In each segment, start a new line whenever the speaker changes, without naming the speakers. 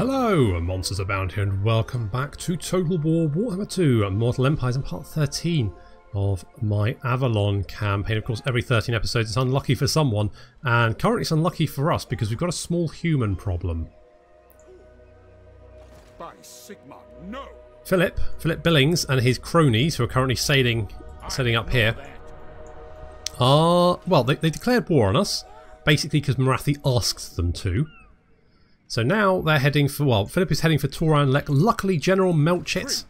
Hello, Monsters Abound here, and welcome back to Total War Warhammer 2 Mortal Empires in part 13 of my Avelorn campaign. Of course, every 13 episodes it's unlucky for someone, and currently it's unlucky for us because we've got a small human problem.
By Sigma, no.
Philip Billings and his cronies, who are currently sailing up here, well, they declared war on us, basically because Marathi asked them to. So now they're heading for, well, Philip is heading for Tauran Lek. Luckily, General Melchett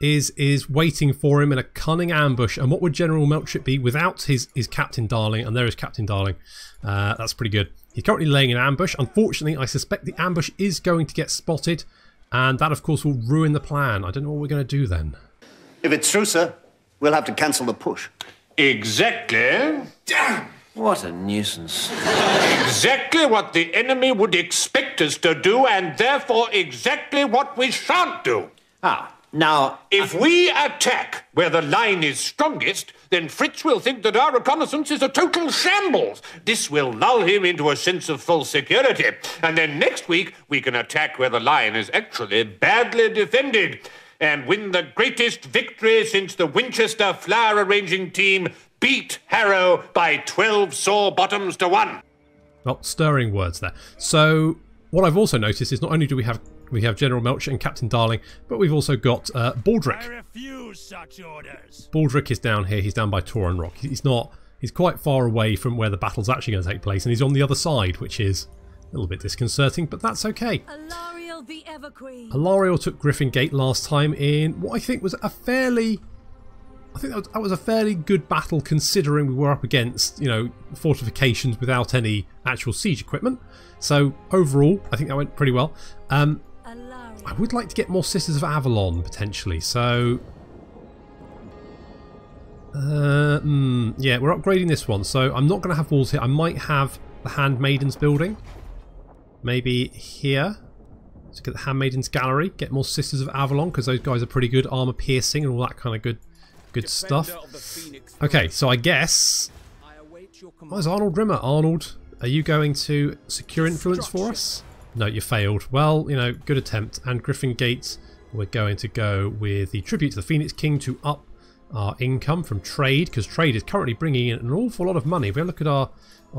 is waiting for him in a cunning ambush. And what would General Melchett be without his Captain Darling? And there is Captain Darling. That's pretty good. He's currently laying an ambush. Unfortunately, I suspect the ambush is going to get spotted. And that, of course, will ruin the plan. I don't know what we're going to do then.
If it's true, sir, we'll have to cancel the push.
Exactly.
Damn! What a nuisance.
Exactly what the enemy would expect us to do, and therefore exactly what we shan't do.
Now,
if we attack where the line is strongest, then Fritz will think that our reconnaissance is a total shambles. This will lull him into a sense of full security. And then next week, we can attack where the line is actually badly defended and win the greatest victory since the Winchester flower arranging team beat Harrow by 12 sore bottoms to 1.
Well, stirring words there. So what I've also noticed is not only do we have General Melchett and Captain Darling, but we've also got Baldric.
I refuse such orders.
Baldric is down here. He's down by Tauran Rock. He's quite far away from where the battle's actually going to take place, and he's on the other side, which is a little bit disconcerting, but that's okay.
Alarielle the Everqueen.
Alarielle took Griffin Gate last time in what I think was a fairly... that was a fairly good battle considering we were up against, fortifications without any actual siege equipment. So overall, I think that went pretty well. I would like to get more Sisters of Avelorn potentially. So yeah, we're upgrading this one. So I'm not going to have walls here. I might have the Handmaidens building, maybe here. So get the Handmaidens gallery, get more Sisters of Avelorn because those guys are pretty good, armor piercing and all that kind of good stuff. Okay, so I guess... Oh, there's Arnold Rimmer. Arnold, are you going to secure influence for us? No, you failed. Well, good attempt. And Griffin Gates, we're going to go with the tribute to the Phoenix King to up our income from trade, because trade is currently bringing in an awful lot of money. If we look at our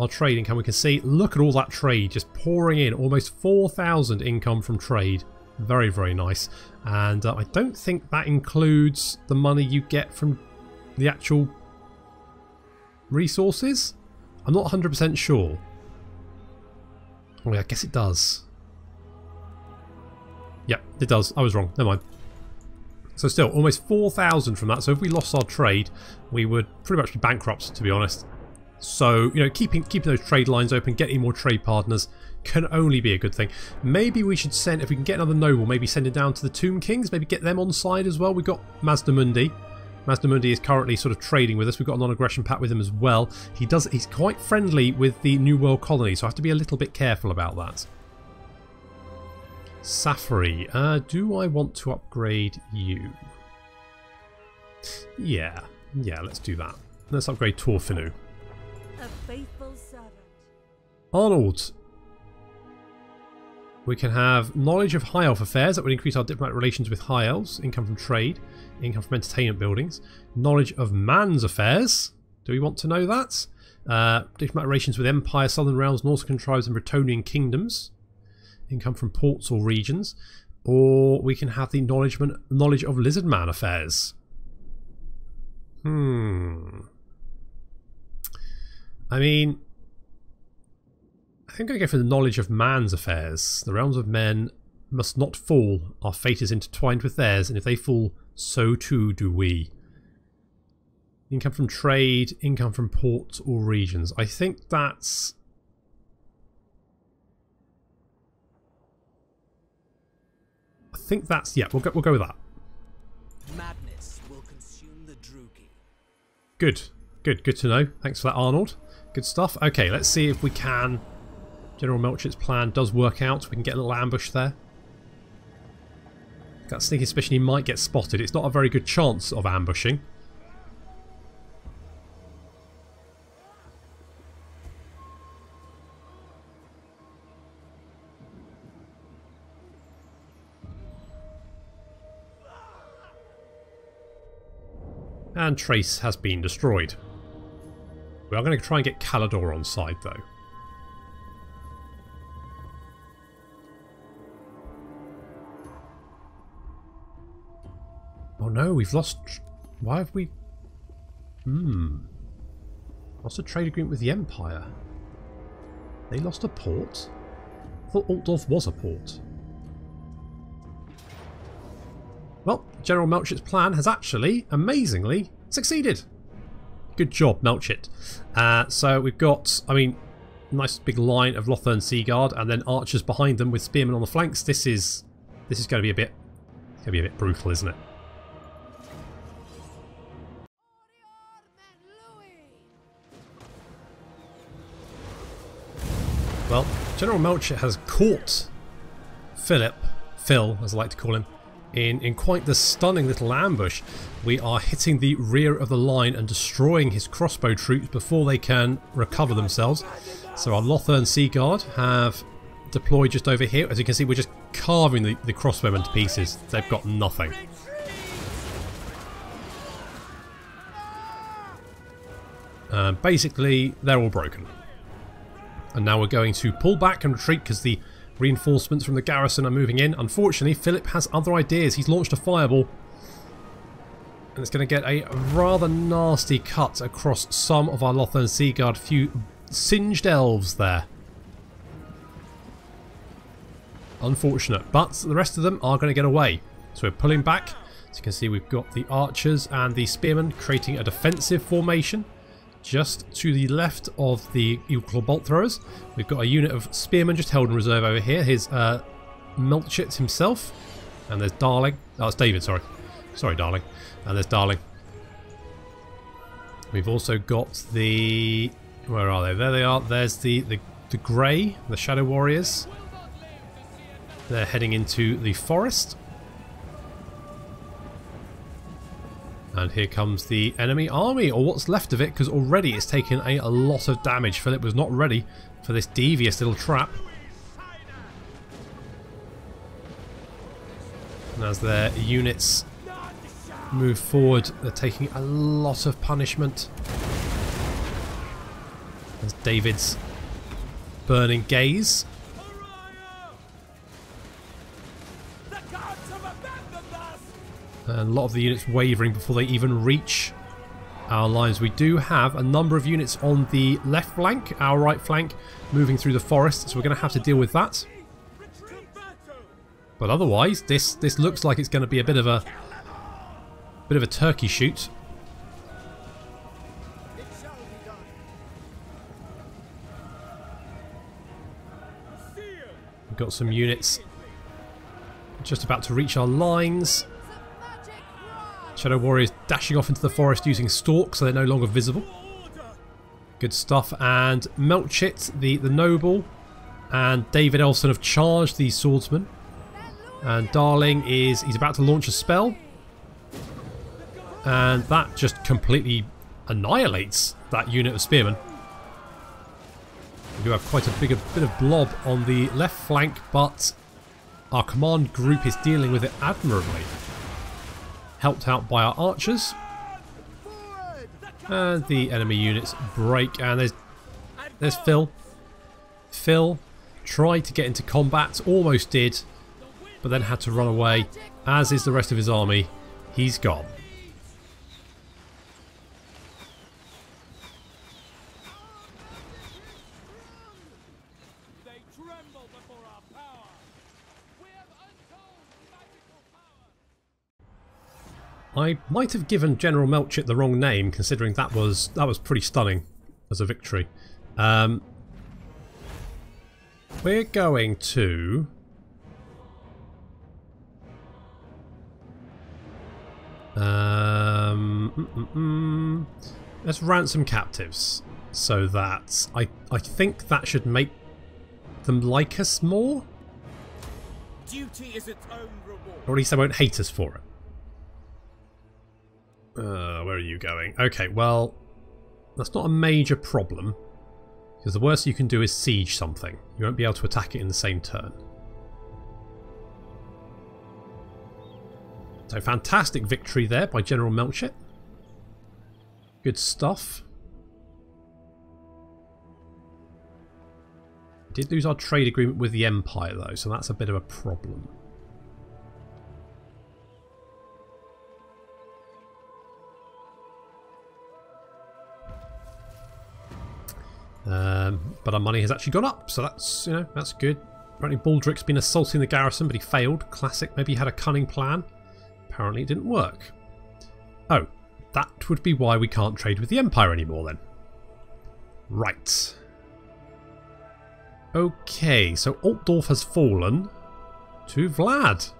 trade income, we can see, look at all that trade just pouring in. Almost 4,000 income from trade. Very, very nice. And I don't think that includes the money you get from the actual resources. I'm not 100% sure. Oh, yeah, I guess it does. Yep, it does. I was wrong. Never mind. So still, almost 4,000 from that. So if we lost our trade, we would pretty much be bankrupt, to be honest. So, keeping those trade lines open, getting more trade partners can only be a good thing. Maybe we should send, if we can get another noble, maybe send it down to the Tomb Kings, maybe get them on side as well. We've got Mazdamundi. Mazdamundi is currently sort of trading with us. We've got a non-aggression pact with him as well. He's quite friendly with the New World Colony, so I have to be a little bit careful about that. Safari, do I want to upgrade you? Yeah, let's do that. Let's upgrade Torfinu.
A faithful servant.
Arnold. We can have knowledge of High Elf affairs. That would increase our diplomatic relations with High Elves. Income from trade. Income from entertainment buildings. Knowledge of man's affairs. Do we want to know that? Diplomatic relations with Empire, Southern Realms, Nautican tribes and Bretonnian kingdoms. Income from ports or regions. Or we can have the knowledge of Lizardman affairs. I mean, I think I'm going to go for the knowledge of man's affairs. The realms of men must not fall. Our fate is intertwined with theirs, and if they fall, so too do we. Income from trade, income from ports or regions. I think that's... yeah, we'll go with that.
Madness will consume the Drugi.
Good to know. Thanks for that, Arnold. Good stuff. Okay, let's see if we can... General Melchett's plan does work out. We can get a little ambush there. That sneaky suspicion he might get spotted. It's not a very good chance of ambushing. And Trace has been destroyed. We are going to try and get Calidor on side though. Oh no, we've lost... Why have we... Lost a trade agreement with the Empire. They lost a port? I thought Altdorf was a port. Well, General Melchett's plan has actually, amazingly, succeeded. Good job, Melchett. So we've got, I mean, nice big line of Lothern Sea Guard and then archers behind them with spearmen on the flanks. This is going to be a bit brutal, isn't it? Well, General Melchett has caught Phil, as I like to call him, in quite the stunning little ambush. We are hitting the rear of the line and destroying his crossbow troops before they can recover themselves. So our Lothern Sea Guard have deployed just over here. As you can see, we're just carving the crossbowmen to pieces. They've got nothing. Basically, they're all broken. And now we're going to pull back and retreat because the reinforcements from the garrison are moving in. Unfortunately, Philip has other ideas. He's launched a fireball. And it's going to get a rather nasty cut across some of our Lothern Sea Guard. A few singed elves there. Unfortunate. But the rest of them are going to get away. So we're pulling back. As you can see, we've got the archers and the spearmen creating a defensive formation. Just to the left of the Eagle Bolt Throwers, we've got a unit of spearmen just held in reserve over here. Here's Melchett himself. And there's Darling. Oh, it's David, sorry. Sorry, Darling. And there's Darling. We've also got the... Where are they? There they are. There's the Grey, the Shadow Warriors. They're heading into the forest. And here comes the enemy army, or what's left of it, because already it's taken a lot of damage. Philip was not ready for this devious little trap. And as their units move forward, they're taking a lot of punishment. There's David's burning gaze. And a lot of the units wavering before they even reach our lines. We do have a number of units on the left flank, our right flank, moving through the forest, so we're going to have to deal with that. But otherwise, this looks like it's going to be a bit of a turkey shoot. We've got some units just about to reach our lines. Shadow Warriors dashing off into the forest using stalks so they're no longer visible. Good stuff. And Melchett, the noble, and David Elson have charged these swordsmen. And Darling he's about to launch a spell. And that just completely annihilates that unit of spearmen. We do have quite a bit of blob on the left flank, but our command group is dealing with it admirably. Helped out by our archers. And the enemy units break. And there's Phil. Phil tried to get into combat, almost did, but then had to run away, as is the rest of his army. He's gone. I might have given General Melchett the wrong name, considering that was pretty stunning as a victory. We're going to... let's ransom captives, so that I think that should make them like us more.
Duty is its own reward.
Or at least they won't hate us for it. Where are you going? Okay, well, that's not a major problem, because the worst you can do is siege something. You won't be able to attack it in the same turn. So fantastic victory there by General Melchett. Good stuff. Did lose our trade agreement with the Empire though, so that's a bit of a problem. But our money has actually gone up, so that's, you know, that's good. Apparently Baldric's been assaulting the garrison, but he failed. Classic. Maybe he had a cunning plan. Apparently it didn't work. Oh, that would be why we can't trade with the Empire anymore then. Right. Okay, so Altdorf has fallen to Vlad.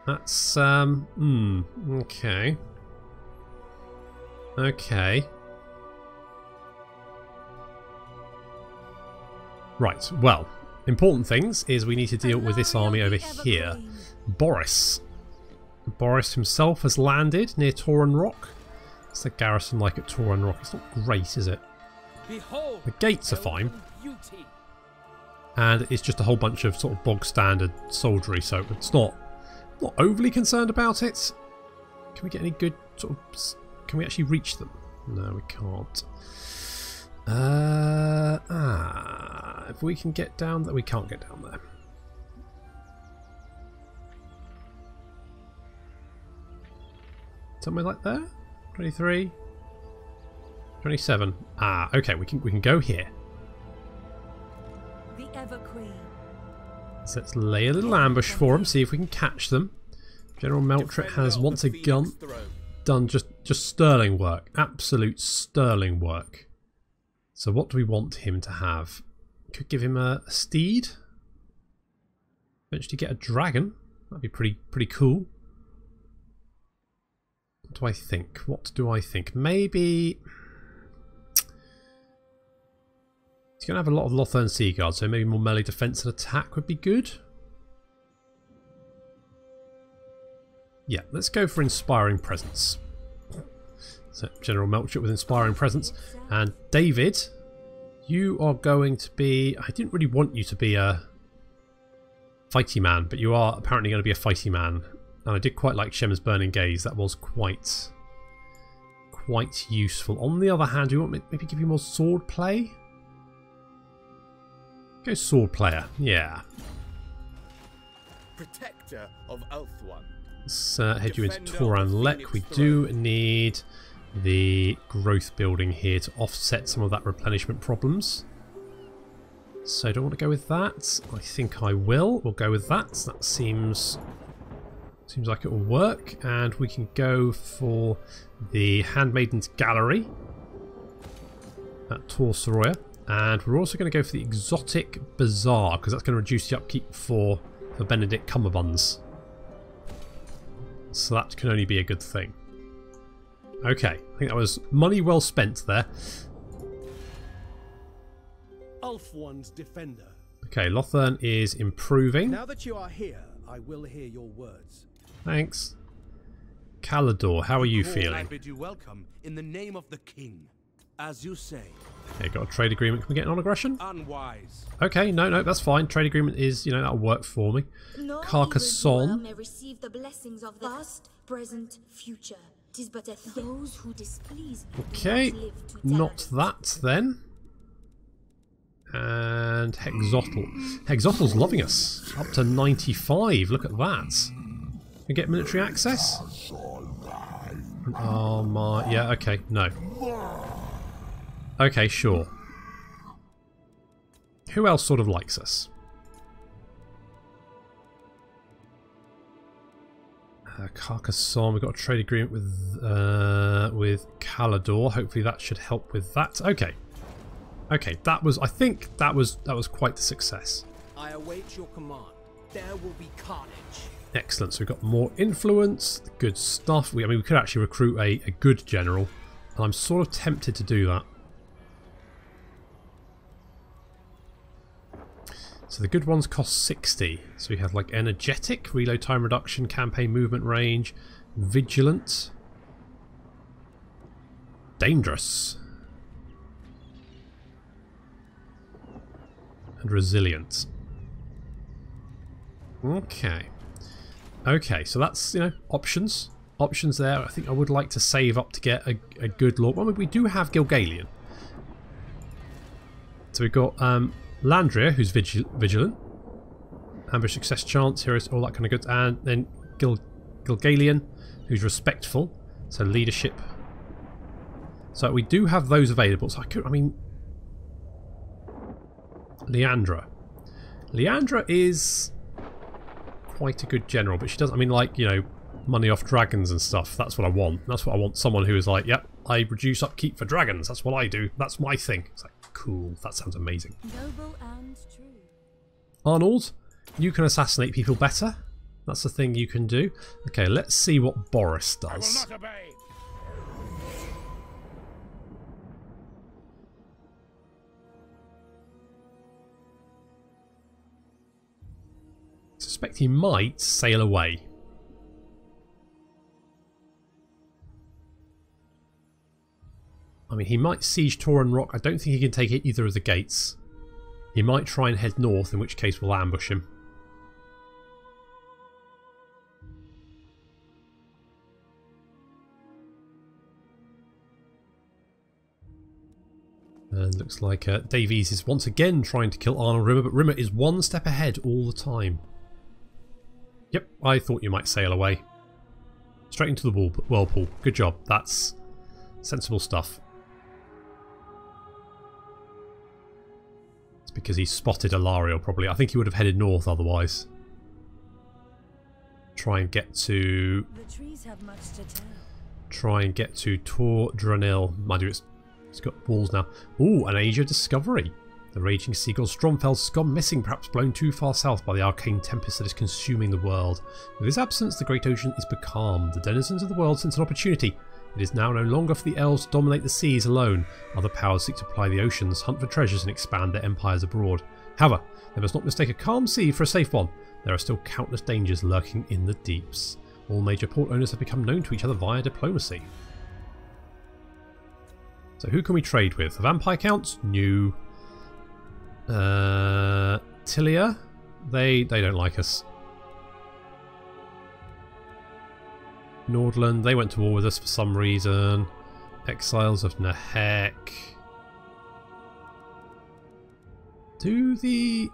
That's, okay. Okay. Right, well, important things is we need to deal with this army over here. Boris. Boris himself has landed near Tauren Rock. What's the garrison like at Tauren Rock? It's not great, is it? The gates are fine. And it's just a whole bunch of sort of bog standard soldiery, so it's not overly concerned about it. Can we get any good sort of... Can we actually reach them? No, we can't. If we can get down there, we can't get down there. Somewhere like there? 23? 27. Okay, we can go here.
The Everqueen.
So let's lay a little ambush for them, see if we can catch them. General Melchett has once again done just sterling work. Absolute sterling work. So what do we want him to have? Could give him a steed. Eventually get a dragon. That'd be pretty cool. What do I think? What do I think? Maybe... He's going to have a lot of Lothern Sea Guards, so maybe more melee defense and attack would be good. Yeah, let's go for Inspiring Presence. So General Melchett with Inspiring Presence. And David, you are going to be... I didn't really want you to be a fighty man, but you are apparently going to be a fighty man. And I did quite like Shem's Burning Gaze. That was quite useful. On the other hand, do you want me maybe give you more sword play? Go sword player, yeah.
Protector of Ulthuan.
Let's head you into Tauren Lek. We do need the growth building here to offset some of that replenishment problems. So do I want to go with that? I think I will. We'll go with that. That seems like it will work. And we can go for the Handmaiden's Gallery at Tor Soroya. And we're also going to go for the Exotic Bazaar, because that's going to reduce the upkeep for Benedict Cumberbuns. So that can only be a good thing. Okay, I think that was money well spent there.
Ulthuan's defender.
Okay, Lothern is improving.
Now that you are here, I will hear your words.
Thanks. Calador, how are you feeling?
I bid you welcome in the name of the king. As you say.
Okay, got a trade agreement. Can we get non-aggression?
Unwise.
Okay, no, that's fine. Trade agreement is, you know, that'll work for me. Carcassonne.
May receive the blessings of the past, present, future. 'Tis but those who displease.
Okay, not that then. And Hexotl. Hexotl's loving us. Up to 95. Look at that. We get military access? Oh my... Yeah, okay, no. Okay, sure. Who else sort of likes us? Carcassonne, we've got a trade agreement with Calador. Hopefully that should help with that. Okay. Okay, that was... I think that was quite the success.
I await your command. There will be carnage.
Excellent. So we've got more influence. Good stuff. I mean, we could actually recruit a good general. And I'm sort of tempted to do that. So the good ones cost 60. So we have like energetic, reload time reduction, campaign movement range, vigilant, dangerous, and resilient. Okay. Okay, so that's, you know, options. options there. I think I would like to save up to get a good lord. Well, we do have Gilgalian. So we've got Landria, who's vigilant. Ambush success chance, heroes, all that kind of good. And then Gilgalian, who's respectful. So leadership. So we do have those available. So I mean... Leandra. Leandra is quite a good general, but she doesn't, I mean, like, you know, money off dragons and stuff. That's what I want. That's what I want. Someone who is like, yep, I reduce upkeep for dragons. That's what I do. That's my thing. It's like, cool. That sounds amazing.
Noble and true.
Arnold, you can assassinate people better. That's the thing you can do. Okay, let's see what Boris does.
I will not obey.
I suspect he might sail away. I mean, he might siege Toran Rock. I don't think he can take either of the gates. He might try and head north, in which case we'll ambush him. And looks like Davies is once again trying to kill Arnold Rimmer, but Rimmer is one step ahead all the time. Yep, I thought you might sail away. Straight into the whirlpool. Good job. That's sensible stuff. It's because he spotted Alarielle, probably. I think he would have headed north otherwise. Try and get to...
The trees have much to tell.
Try and get to Tor Dranil. Mind you, it's got walls now. Ooh, an age of discovery. The raging seagull Stromfeld has gone missing, perhaps blown too far south by the arcane tempest that is consuming the world. With his absence, the great ocean is becalmed. The denizens of the world sense an opportunity. It is now no longer for the elves to dominate the seas alone. Other powers seek to ply the oceans, hunt for treasures and expand their empires abroad. However, they must not mistake a calm sea for a safe one. There are still countless dangers lurking in the deeps. All major port owners have become known to each other via diplomacy. So who can we trade with? Vampire counts? New. Tilia? They don't like us. Nordland, they went to war with us for some reason. Exiles of Nahek. Do the...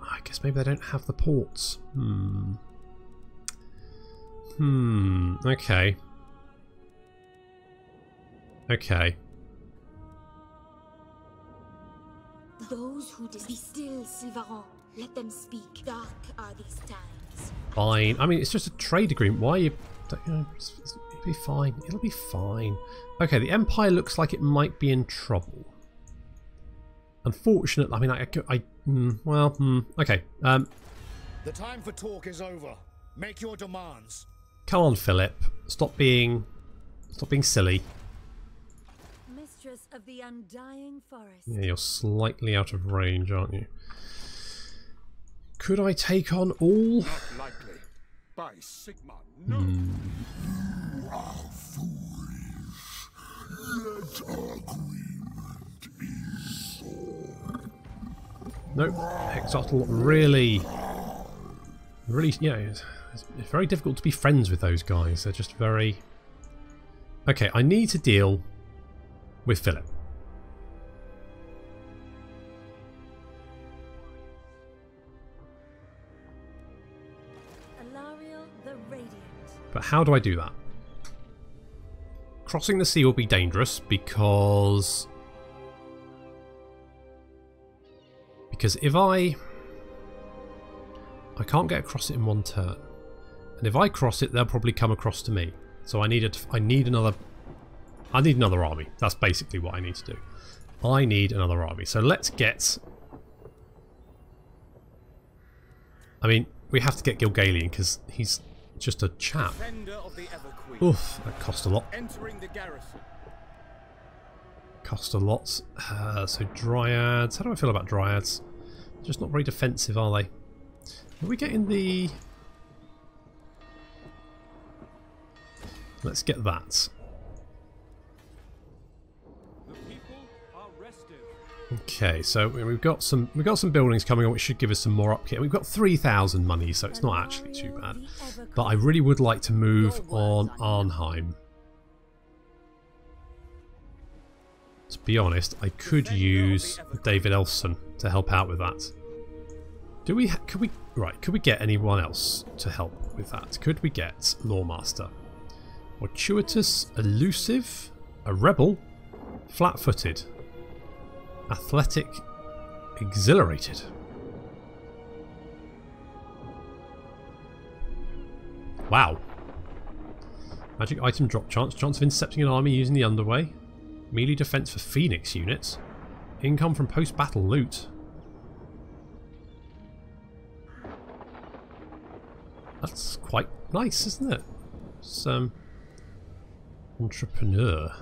I guess maybe they don't have the ports. Okay. Okay.
Those who be still, Silvaron. Let them speak. Dark are these times.
Fine. I mean, it's just a trade agreement. Why are you... It'll be fine. It'll be fine. Okay, the Empire looks like it might be in trouble. Unfortunately, I mean, okay.
The time for talk is over. Make your demands.
Come on, Philip. Stop being silly.
Mistress of the undying forest.
Yeah, you're slightly out of range, aren't you? Could I take on all?
Not likely. By Sigma, no.
You are foolish. That agreement is so.
Nope. Hexotl really, yeah, it's very difficult to be friends with those guys. They're just very... Okay, I need to deal with Philip.
Alarielle the Radiant.
But how do I do that? Crossing the sea will be dangerous because if I can't get across it in one turn, and if I cross it, they'll probably come across to me. So I need another army. That's basically what I need to do. I need another army. So let's get... I mean, we have to get Gilgalian because he's just a chap.
Of the Everqueen.
Oof, that cost a lot.
Entering the garrison.
Cost a lot. So Dryads. How do I feel about Dryads? Just not very defensive, are they? Are we getting the... Let's get that.
The people are restive.
Okay, so we've got some buildings coming on which should give us some more upkeep. We've got 3,000 money, so it's not actually too bad. But I really would like to move on Arnheim. To be honest, I could use David Elson to help out with that. Could we get anyone else to help with that? Could we get Lawmaster? Fortuitous, elusive, a rebel, flat-footed, athletic, exhilarated. Wow. Magic item drop chance of intercepting an army using the underway. Melee defense for Phoenix units. Income from post-battle loot. That's quite nice, isn't it? It's, entrepreneur.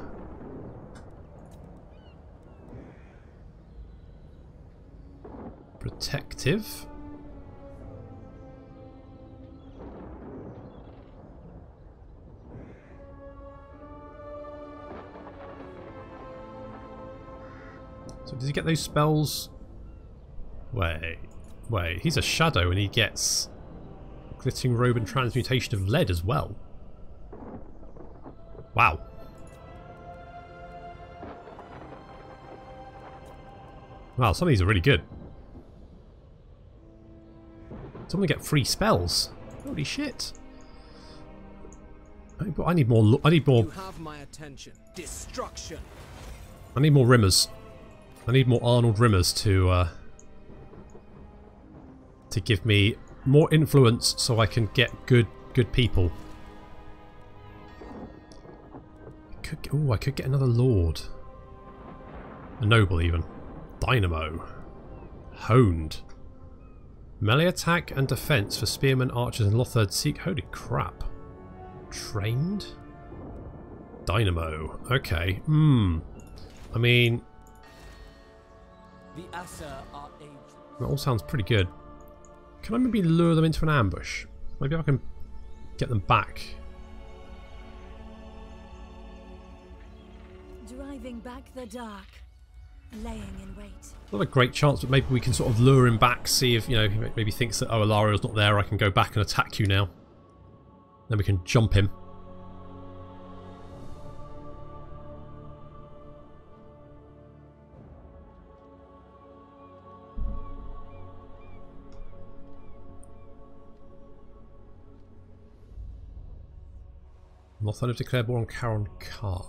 Protective. So does he get those spells? Wait, he's a shadow and he gets glittering robe and transmutation of lead as well. Wow. Wow, some of these are really good. Some of them get free spells. Holy shit. I need more.
You have my attention. Destruction.
I need more rimmers. I need more Arnold rimmers to give me more influence so I can get good people. I could get another lord. A noble even. Dynamo. Honed. Melee attack and defense for spearmen, archers and Lothard Seek. Holy crap. Trained? Dynamo. Okay. I mean,
The Asa are aged.
that all sounds pretty good. Can I maybe lure them into an ambush? Maybe I can get them back.
Driving back the dark, laying in wait.
Not a great chance, but maybe we can sort of lure him back, see if, you know, he maybe thinks that, oh, Alarielle's not there, I can go back and attack you now. Then we can jump him. Lothar have declared war on Caron Carr.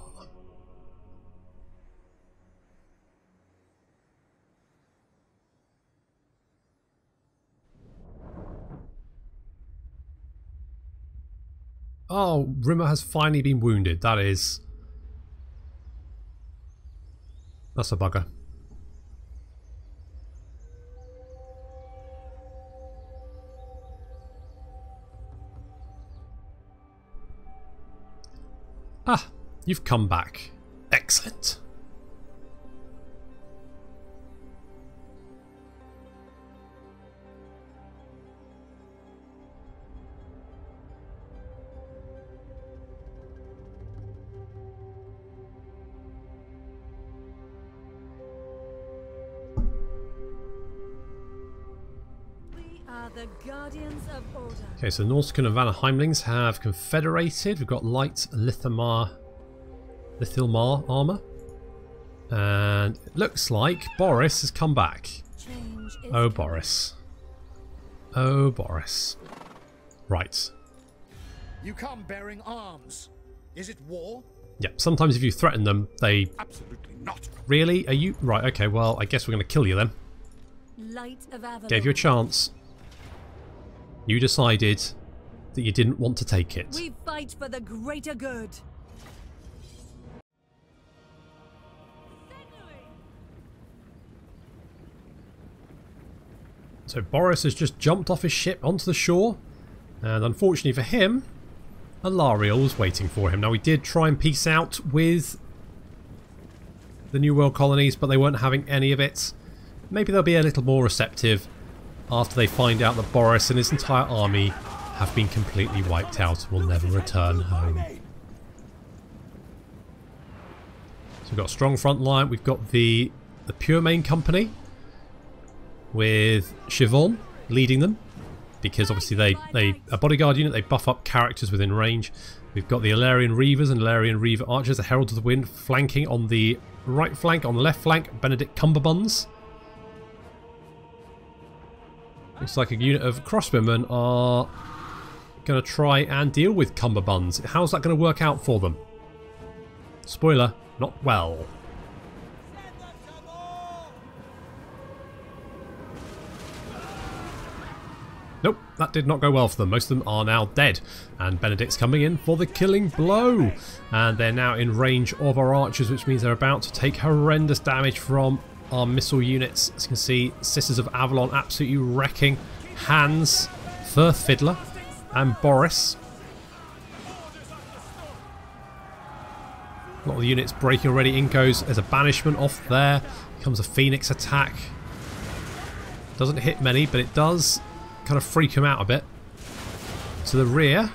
Oh, Rimmer has finally been wounded. That's a bugger. Ah, you've come back. Excellent.
The guardians of order.
Okay, so Norscan and Vanaheimlings have confederated. We've got light Lithilmar armor. And it looks like Boris has come back. Oh, Boris. Oh, Boris. Right.
You come bearing arms. Is it war?
Yeah, sometimes if you threaten them, they...
Absolutely not.
Really? Are you... Right, okay, well, I guess we're going to kill you then.
Light of Avelorn.
Gave you a chance. You decided that you didn't want to take it.
We fight for the greater good.
So Boris has just jumped off his ship onto the shore, and unfortunately for him, Alarielle was waiting for him. Now we did try and peace out with the New World colonies, but they weren't having any of it. Maybe they'll be a little more receptive after they find out that Boris and his entire army have been completely wiped out and will never return home. So we've got a strong front line, we've got the the Pure Main Company with Siobhan leading them, because obviously they a bodyguard unit, they buff up characters within range. We've got the Alarielle Reavers and Alarielle Reaver Archers, the Heralds of the Wind, flanking on the right flank. On the left flank, Benedict Cumberbunds. Looks like a unit of crossbowmen are going to try and deal with Cumberbunds. How's that going to work out for them? Spoiler, not well. Nope, that did not go well for them. Most of them are now dead. And Benedict's coming in for the killing blow. And they're now in range of our archers, which means they're about to take horrendous damage from our missile units. As you can see, Sisters of Avelorn absolutely wrecking Hans, Firth Fiddler, and Boris. A lot of the units breaking already. In goes as a banishment off there. Comes a Phoenix attack. Doesn't hit many, but it does kind of freak him out a bit. To the rear,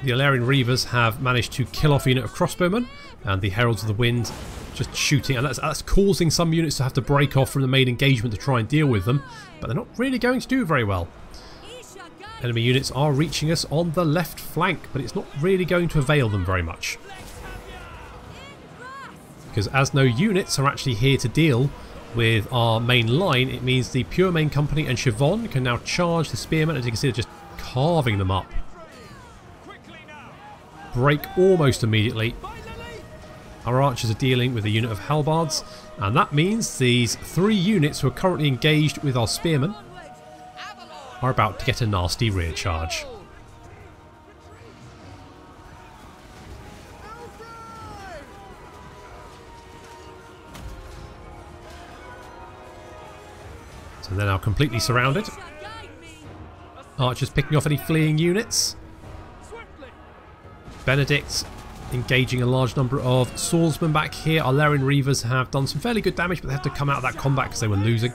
the Alarielle Reavers have managed to kill off a unit of crossbowmen, and the Heralds of the Wind just shooting, and that's causing some units to have to break off from the main engagement to try and deal with them, but they're not really going to do very well. Enemy units are reaching us on the left flank, but it's not really going to avail them very much, because as no units are actually here to deal with our main line, it means the Pure Main Company and Siobhan can now charge the spearmen. As you can see, they're just carving them up. Break almost immediately. Our archers are dealing with a unit of halbards, and that means these 3 units who are currently engaged with our spearmen are about to get a nasty rear charge. So they're now completely surrounded. Archers picking off any fleeing units. Benedict engaging a large number of swordsmen back here. Our Alarielle Reavers have done some fairly good damage, but they have to come out of that combat because they were losing.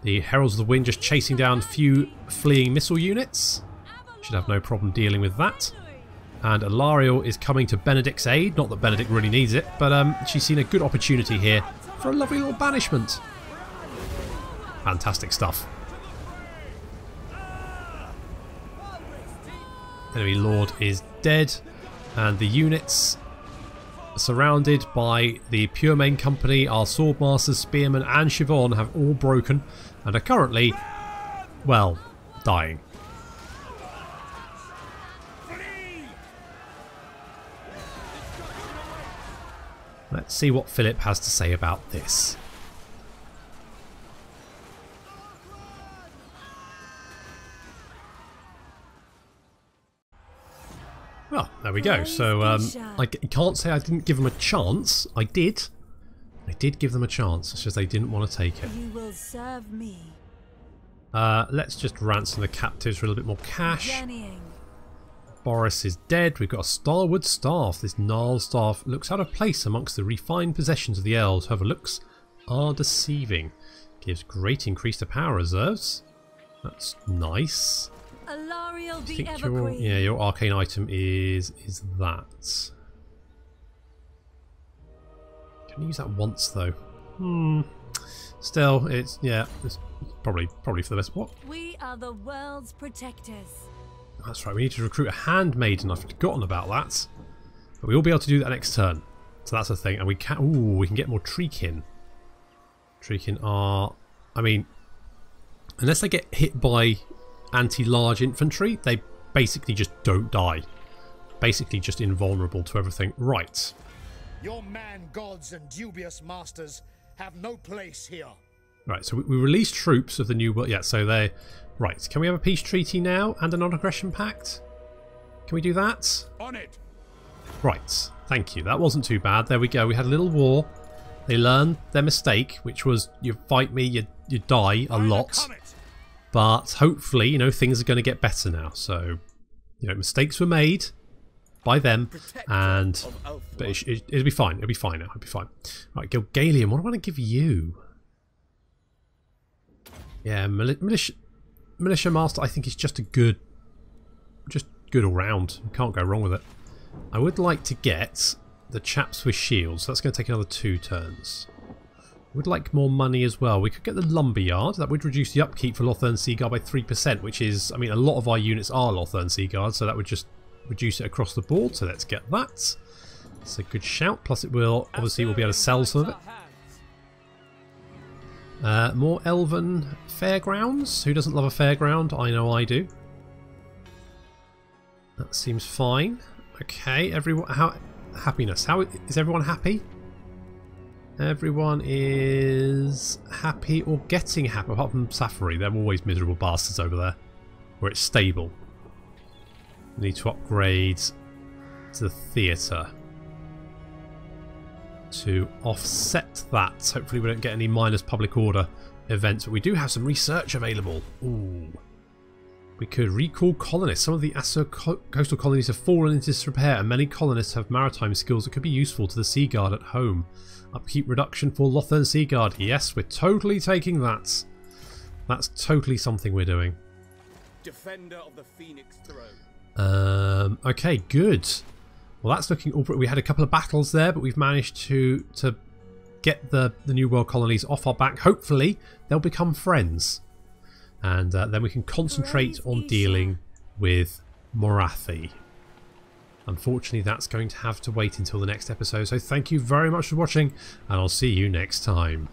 The Heralds of the Wind just chasing down a few fleeing missile units. Should have no problem dealing with that. And Alarielle is coming to Benedict's aid. Not that Benedict really needs it, but she's seen a good opportunity here for a lovely little banishment. Fantastic stuff. Enemy Lord is dead, and the units surrounded by the Pure Main Company, our Swordmasters, Spearmen and Siobhan have all broken and are currently, well, dying. Let's see what Philip has to say about this. Well, there we go. So I can't say I didn't give them a chance. I did. I did give them a chance. It's just they didn't want to take it.
You will serve me.
Let's just ransom the captives for a little bit more cash. Boris is dead. We've got a Starwood staff. This gnarled staff looks out of place amongst the refined possessions of the elves. However, looks are deceiving. Gives great increase to power reserves. That's nice.
Alarielle the
I think your arcane item is that. Can you use that once though? Still, it's probably for the best. What?
We are the world's protectors.
That's right. We need to recruit a handmaiden. I've forgotten about that, but we will be able to do that next turn. So that's the thing, and we can. Ooh, we can get more treekin. Treekin are, I mean, unless they get hit by anti-large infantry, they basically just don't die. Basically just invulnerable to everything. Right.
Your man gods and dubious masters have no place here.
Right, so we released troops of the new world. Yeah, so they... Right, can we have a peace treaty now and a non-aggression pact? Can we do that?
On it.
Right, thank you. That wasn't too bad. There we go. We had a little war. They learned their mistake, which was you fight me, you die a lot. But hopefully, you know, things are going to get better now. So, you know, mistakes were made by them, and but it'll be fine. It'll be fine now. It'll be fine. Right, Gilgalium. What do I want to give you? Yeah, militia master. I think is just a good, all round. You can't go wrong with it. I would like to get the chaps with shields. So that's going to take another 2 turns. Would like more money as well. We could get the lumberyard. That would reduce the upkeep for Lothern Seaguard by 3%, which is, I mean, a lot of our units are Lothern Seaguard, so that would just reduce it across the board. So let's get that. It's a good shout. Plus, it will obviously we'll be able to sell some of it. More Elven Fairgrounds. Who doesn't love a fairground? I know I do. That seems fine. Okay, everyone. Happiness. How is everyone happy? Everyone is happy or getting happy, apart from Safari. They're always miserable bastards over there. Where it's stable. We need to upgrade to the theatre to offset that. Hopefully we don't get any minus public order events, but we do have some research available. Ooh. We could recall colonists. Some of the Asur coastal colonies have fallen into disrepair, and many colonists have maritime skills that could be useful to the Seaguard at home. Upkeep reduction for Lothern Seaguard. Yes, we're totally taking that. That's totally something we're doing.
Defender of the Phoenix Throne.
Okay, good. Well, that's looking all. We had a couple of battles there, but we've managed to get the New World colonies off our back. Hopefully, they'll become friends. And then we can concentrate on dealing with Morathi. Unfortunately, that's going to have to wait until the next episode. So thank you very much for watching, and I'll see you next time.